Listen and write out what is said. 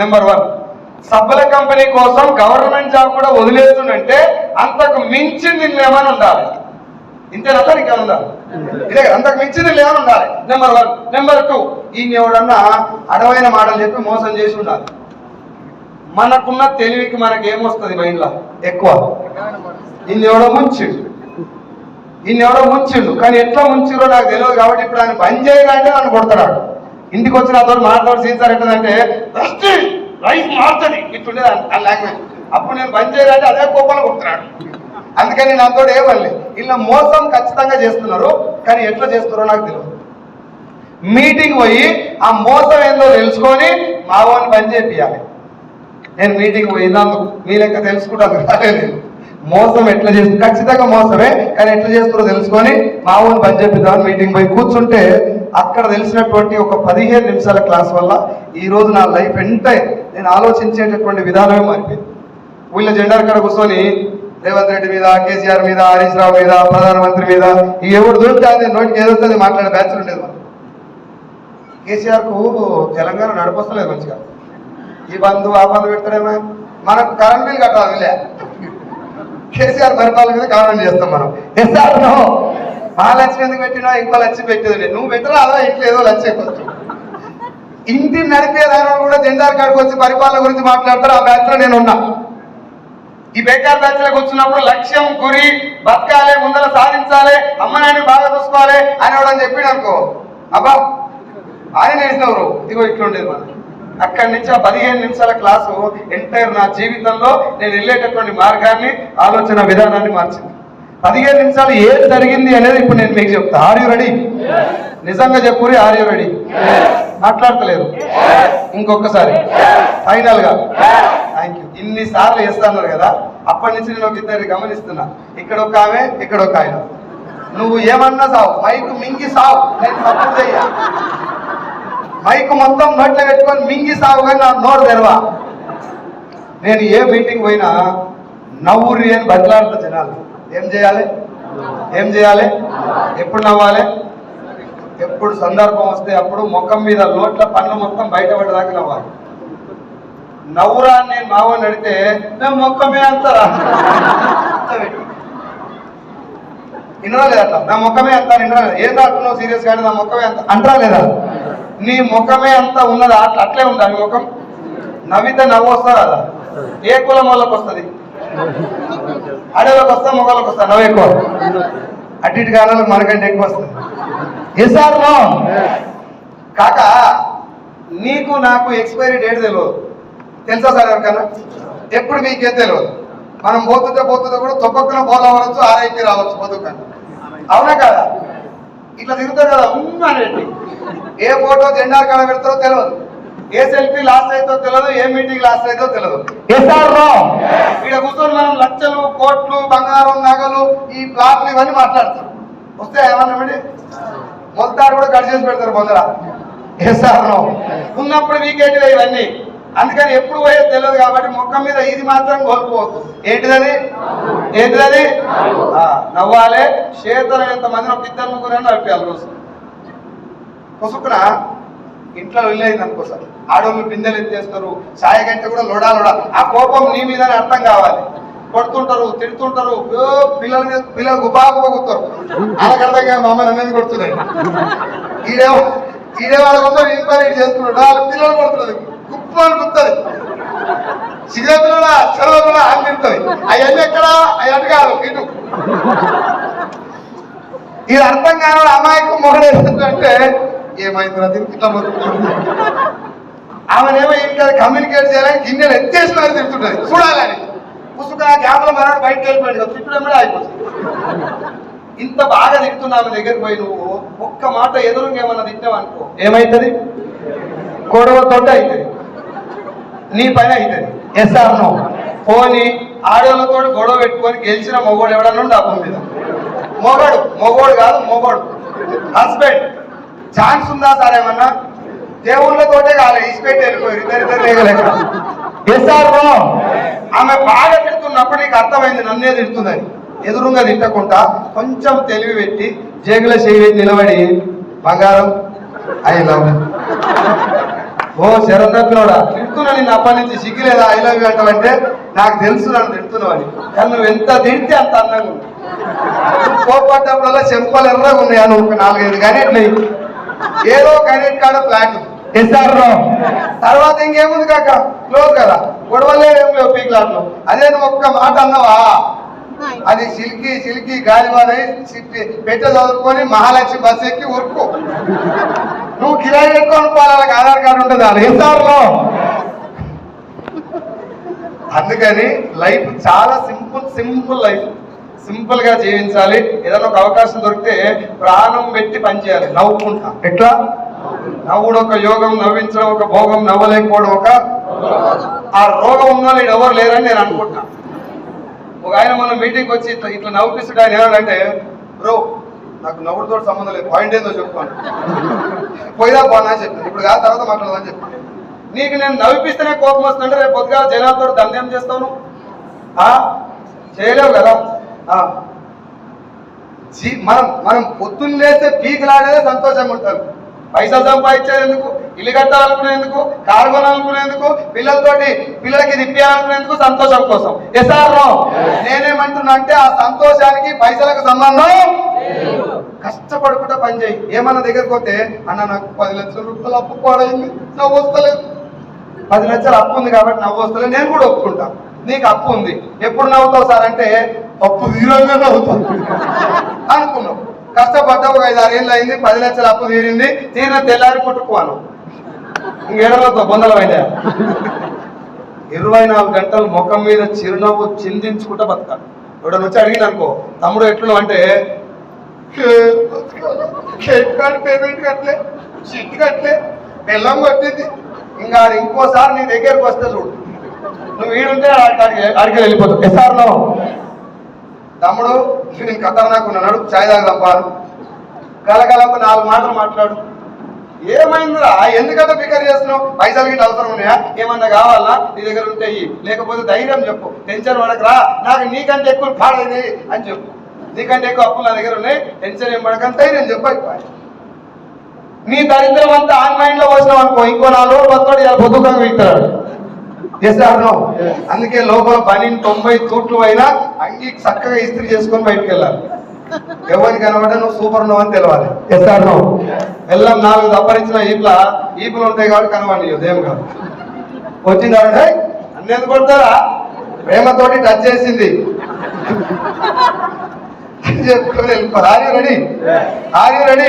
Number 1 సబ్బుల company కోసం government job కూడా వదిలేస్తుందంటే అంతకు మించింది ఏమైనా ఉండాలి. ఇంతేనా సార్ ఇంకా ఉండాలి? ఇదే అంతకు మించింది ఏమైనా ఉండాలి. నెంబర్ 1. నెంబర్ 2, ఈయన ఎవడన్నా అడవైన మాటలు చెప్పి మోసం చేసి ఉండాలి. మనకున్న తెలివికి మనకి ఏమొస్తుంది మైండ్లో ఎక్కువ, ఇన్నెవడో ముంచిండు కానీ ఎట్లా ముంచిరో నాకు తెలియదు కాబట్టి ఇప్పుడు ఆయన పని చేయాలంటే నన్ను కొడతాడు. ఇంటికి వచ్చి నాతో మాట్లాడి సీన్సార్ ఎట్టదంటే రైస్ మార్చది ఇట్లుండేది ఆ లాంగ్వేజ్. అప్పుడు నేను పని చేయాలంటే అదే కోపంలో కొడుతున్నాడు. అందుకని నాతో ఏమని ఇలా మోసం ఖచ్చితంగా చేస్తున్నారు కానీ ఎట్లా చేస్తున్నారో నాకు తెలియదు. మీటింగ్ పోయి ఆ మోసం ఏందో తెలుసుకొని మా వాడిని పని చేపియాలి. నేను మీటింగ్ పోయినందుకు మీ లెక్క తెలుసుకుంటాను కాలేదు. మోసం ఎట్లా చేస్తుంది ఖచ్చితంగా మోసమే కానీ ఎట్లా చేస్తారో తెలుసుకొని మా ఊరిని పని చెప్పిద్దామని మీటింగ్ పోయి కూర్చుంటే అక్కడ తెలిసినటువంటి ఒక 15 నిమిషాల క్లాస్ వల్ల ఈరోజు నా లైఫ్ ఎంటైర్ నేను ఆలోచించేటటువంటి విధానమే మారిపోయింది. వీళ్ళ జెండర్ కాడ కూర్చొని రేవంత్ రెడ్డి మీద, కేసీఆర్ మీద, హరీష్ రావు మీద, ప్రధానమంత్రి మీద ఎవరు దొరికితే అది నోటికి ఏదొస్తుంది మాట్లాడే బ్యాచ్లు ఉండేది. మనం కేసీఆర్కు తెలంగాణ నడిపొస్తలేదు మంచిగా. ఈ బంధు ఆ బంధు పెడతారేమో మనకు కరెంట్ బిల్ కట్టాలి. కేసీఆర్ పరిపాలన మీద కామెంట్ చేస్తాం మనం. ఎస్ఆర్ ఆ లక్ష్యం ఎందుకు పెట్టినా ఇంకో లక్ష్యం పెట్టేది నువ్వు పెట్టరా అదో ఇంట్లో ఏదో లక్ష్యం ఎక్కువ. ఇంటిని నడిపేదాని కూడా జెండార్ కాడికి వచ్చి పరిపాలన గురించి మాట్లాడతారు. ఆ బ్యాచ్ లో నేను ఉన్నా. ఈ బేకార్ బ్యాచ్ లోకి వచ్చినప్పుడు లక్ష్యం గురి బతకాలి, ముందర సాధించాలి, అమ్మ నాయన బాగా చూసుకోవాలి అని ఎవడని చెప్పాడు అనుకో, అబ్బా ఆయన వేసినవరు ఇదిగో ఇట్లుండేది మనం. అక్కడి నుంచి ఆ 15 నిమిషాల క్లాసు ఎంటైర్ నా జీవితంలో నేను వెళ్ళేటటువంటి మార్గాన్ని, ఆలోచన విధానాన్ని మార్చింది. 15 నిమిషాలు ఏం జరిగింది అనేది ఇప్పుడు నేను మీకు చెప్తా. Are you ready? నిజంగా చెప్పురి, ఆర్ యు రెడీ? మాట్లాడతలేరు. ఇంకొకసారి ఫైనల్ గా థ్యాంక్ యూ. ఇన్నిసార్లు వేస్తున్నారు కదా, అప్పటి నుంచి నేను ఒక ఇద్దరిని గమనిస్తున్నా. ఇక్కడ ఒక ఆమె, ఇక్కడ ఒక ఆయన. నువ్వు ఏమన్నా సావు, మైకు మింగి సావు, నేను సపోర్ట్ చెయ్య. మైకు మొత్తం నోట్లో పెట్టుకొని మింగి సాగు కానీ నా నోరు తెరవా. నేను ఏ మీటింగ్ పోయినా నవ్వురి అని బదిలాడుతా జనాలు. ఏం చేయాలి? ఎప్పుడు నవ్వాలి? ఎప్పుడు సందర్భం వస్తే అప్పుడు ముఖం మీద లోట్ల పన్ను మొత్తం బయటపడేదాకా నవ్వాలి. నవ్వురా అని నేను మావని అడిగితే నా ముఖమే అంటారా వినరా లేదా? అట్లా నా ముఖమే అంతా వినరా లేదా? ఏం రాకున్నావు సీరియస్ కానీ నా ముఖమే అంత అంటారా లేదా? నీ ముఖమే అంతా ఉన్నదా? అట్లే ఉందా నీ ముఖం? నవ్వితే నవ్వు వస్తారా? అదా ఏ కులం వాళ్ళకి వస్తుంది? ఆడవాళ్ళకి వస్తా, మొగాళ్ళకి వస్తా నవ్వు ఎక్కువ. అటు ఇటు కాలాలకు మనకంటే ఎక్కువ వస్తుంది. ఏ సార్ కాక నీకు నాకు ఎక్స్పైరీ డేట్ తెలియదు తెలుసా సార్? ఎవరికన్నా ఎప్పుడు మీకేం తెలియదు. మనం పోతుంటే కూడా తొక్కన పోలవచ్చు, ఆరైకి రావచ్చు బతుకని. అవునా కదా? ఇట్లా తిరుగుతారు కదా అనేటి. ఏ ఫోటో జెండా కాడ పెడతారో తెలియదు, ఏ సెల్ఫీ లాస్ట్ అయితే తెలియదు, ఏ మీటింగ్ లాస్ట్ అయితే తెలియదు. ఇక్కడ కూర్చొని మనం లక్షలు, కోట్లు, బంగారం, నగలు, ఈ ప్లాట్లు ఇవన్నీ మాట్లాడతారు. వస్తే ఏమన్నా మొత్తారు కూడా కట్ చేసి పెడతారు ముందర. ఉన్నప్పుడు వీకేటివే ఇవన్నీ. అందుకని ఎప్పుడు పోయేది తెలియదు కాబట్టి ముఖం మీద ఇది మాత్రం కోల్పోవద్దు. ఏంటిదని నవ్వాలి. చేతన ఎంతమందిని ఒక 2-3 నడిపేయాలి రోజు. కొసుకున ఇంట్లో వెళ్ళేది అనుకోసారి ఆడవాళ్ళు బిందెలు ఎత్తేస్తారు, సాయ గంట కూడా లోడా. ఆ కోపం నీ మీద అర్థం కావాలి. కొడుతుంటారు, తిడుతుంటారు, పిల్లలు గుబాగుతారు. వాళ్ళకి అర్థం కాదు మా అమ్మ నన్ను కొడుతున్నాయి. ఈడే వాళ్ళ కోసం ఎంక్వైరీ చేసుకున్నాడు. వాళ్ళ పిల్లలు కొడుతున్నది గుప్పు అని గుర్తుంది. సిగరెట్లా చదవకుండా అని తింటుంది. అవన్నీ ఎక్కడ అయ్యట్టు కాదు ఇటు. ఇది అర్థం కాని అమాయకం మొహడేస్తుంటే ఏమైందిరా దీనికి ఇట్లా మొత్తుకుంటుంది. ఆమెనేమో ఇంకా కమ్యూనికేట్ చేయాలని గిన్నెలు ఎత్తేసిన తింటుంటది చూడాలని. పుస్తక గ్యాప్లో మనోడు బయటకు వెళ్ళిపోయాడు, తిట్టడం అయిపోతుంది. ఇంత బాగా తింటున్నా ఆమె దగ్గరికి పోయి నువ్వు ఒక్క మాట ఎదురుగా ఏమన్నా తింటావు అనుకో, ఏమవుతుంది? గొడవతోటి అవుతుంది, నీ పని అవుతుంది. ఎస్ఆర్నో పోని ఆడవాళ్ళతో గొడవ పెట్టుకొని గెలిచిన మొగోడు ఎవడన్నా డబ్బు మీద మొగోడు కాదు, మొగోడు హస్బెండ్. ఛాన్స్ ఉందా సార్ ఏమన్నా? దేవుళ్ళతోటే కాలే ఇసిపెట్టి వెళ్ళిపోయారు ఇద్దరిద్దరు లేగలేక. ఎస్ఆర్నో ఆమె బాగా తిడుతున్నప్పుడు నీకు అర్థమైంది నన్నే తిడుతుందని. ఎదురుగా తిట్టకుండా కొంచెం తెలివి పెట్టి జేగుల చేయి నిలబడి బంగారం ఐ లవ్ ఓ శరం తప్పినోడా తిడుతున్నా నిన్ను అప్పటి నుంచి సిగ్గులేదా ఐ లవ్ యూ అంటావంటే నాకు తెలుసు నన్ను తిడుతున్నావు అని, కానీ నువ్వు ఎంత తిడితే అంత అందంగా ఉంది. కోపడ్డప్పుడల్లా చెంపలు ఎర్రగా ఉన్నాయా నువ్వు 4-5 కనెక్ట్ ఏదో కనెక్ట్ కాడ ఫ్లాట్ ఎస్ఆర్లో తర్వాత ఇంకేముంది కాక క్లోజ్ కదా, గొడవలే ఏం లేవు పీక్లాట్లు. అదే నువ్వు ఒక్క మాట అన్నావా అది సిల్కి సిల్కి గాలివానై పెట్టె చదువుకొని మహాలక్ష్మి బస్ ఎక్కి ఉరుకు. నువ్వు కిరాయి పెట్టుకొని పోవాలి, ఆధార్ కార్డు ఉంటుంది అది ఎస్ఆర్లో. అందుకని లైఫ్ చాలా సింపుల్ లైఫ్, సింపుల్ గా జీవించాలి. ఏదైనా ఒక అవకాశం దొరికితే ప్రాణం పెట్టి పనిచేయాలి నవ్వుకుంటా. ఎట్లా నవ్వుడు ఒక యోగం, నవ్వించడం ఒక భోగం, నవ్వలేకపోవడం ఒక ఆ రోగం ఉన్న వాళ్ళు ఎవరు లేరని నేను అనుకుంటున్నా. ఒక ఆయన మనం మీటింగ్కి వచ్చి ఇట్లా నవ్విస్తుంటే ఆయన ఏమంటే బ్రో నాకు నవ్వుడితో సంబంధం లేదు, పాయింట్ ఏందో చెప్పుకోండి పోయిదా పోనా చెప్పాను, ఇప్పుడు కాదు తర్వాత మాట్లాడదని చెప్పాను. నీకు నేను నవ్విపిస్తేనే కోపం వస్తుంటే రేపు పొద్దుగా జనాలతో దండేం చేస్తాను చేయలేవు కదా. మనం పొద్దున్న లేస్తే పీకులాడేదే సంతోషంగా ఉంటారు. పైసలు సంపాదించేది ఎందుకు, ఇల్లు కట్టాలనుకునేందుకు, కారు కొనాలనుకునేందుకు, పిల్లలకి తిప్పాలనుకునేందుకు, సంతోషం కోసం. ఎస్ఆర్ నేనేమంటున్నా అంటే ఆ సంతోషానికి పైసలకు సంబంధం. కష్టపడుకుంటా పని చేయి. ఏమన్నా దగ్గరకు పోతే అన్న నాకు 10 లక్షల రూపాయలు అప్పు పాడైంది, నవ్వు వస్తలేదు. 10 లక్షలు అప్పు ఉంది కాబట్టి నవ్వు వస్తలేదు, నేను కూడా ఒప్పుకుంటా. నీకు అప్పు ఉంది, ఎప్పుడు నవ్వుతావు సార్ అంటే అప్పు తీరంగా నవ్వుతావు అనుకున్నావు. కష్టపడ్డావు, 5-6 ఏళ్ళు అయింది, 10 లక్షలు అప్పు తీరింది, తీరిన తెల్లారి పుట్టుకోను ఇంకేడవుతావు బొందల అయినా. 24 గంటలు ముఖం మీద చిరునవ్వు చిందించుకుంటా బతకాలి. ఎవడని వచ్చి అడిగింది అనుకో తమ్ముడు ఎట్లు అంటే పేమెంట్ కట్టలే, షిట్ కట్టలే, బెల్లం కొట్టింది, ఇంకా ఇంకోసారి నీ దగ్గరకు వస్తే చూడు నువ్వు వీడుంటే అడిగి వెళ్ళిపోతావు. ఎస్ఆర్లో తమ్ముడు నేను ఖతర్నాక్ ఉన్నాడు, ఛాయ్ తాగదాం పాను, కలకలకు 4 మాటలు మాట్లాడు. ఏమైందిరా ఎందుకంటే ఫికర్ చేస్తున్నావు, పైసలు గిట్ల అవసరం ఉన్నాయా, ఏమన్నా కావాలా నీ దగ్గర ఉంటాయి, లేకపోతే ధైర్యం చెప్పు, టెన్షన్ పడకరా, నాకు నీకంటే ఎక్కువ పాడైంది అని చెప్పు, నీకంటే ఎక్కువ అప్పులు నా దగ్గర ఉన్నాయి, టెన్షన్ ఏం పడకని ధైర్యం చెప్పు. నీ దరిద్రం అంతా ఆన్లైన్ లో వచ్చినావు అనుకో, ఇంకో 4 రోజులు బతోడు ఇలా బతుకంగా ఇస్తాడు. చేస్తాను. అందుకే లోపల పని 90 తూట్లు అయినా అంగి చక్కగా ఇస్త్రీ చేసుకొని బయటకు వెళ్ళాలి. ఎవరికి కనబడ్డా నువ్వు సూపర్ నువ్వు అని తెలవాలి. చేస్తాను. వెళ్ళం 4 దప్పరించిన ఈపులు ఉంటాయి కాబట్టి కనబడి ఉదయం కాదు వచ్చింది అంటే అన్నెందుకు కొడతారా, ప్రేమతోటి టచ్ చేసింది చెప్పుకొని వెళ్ళిపోరు. Are you ready?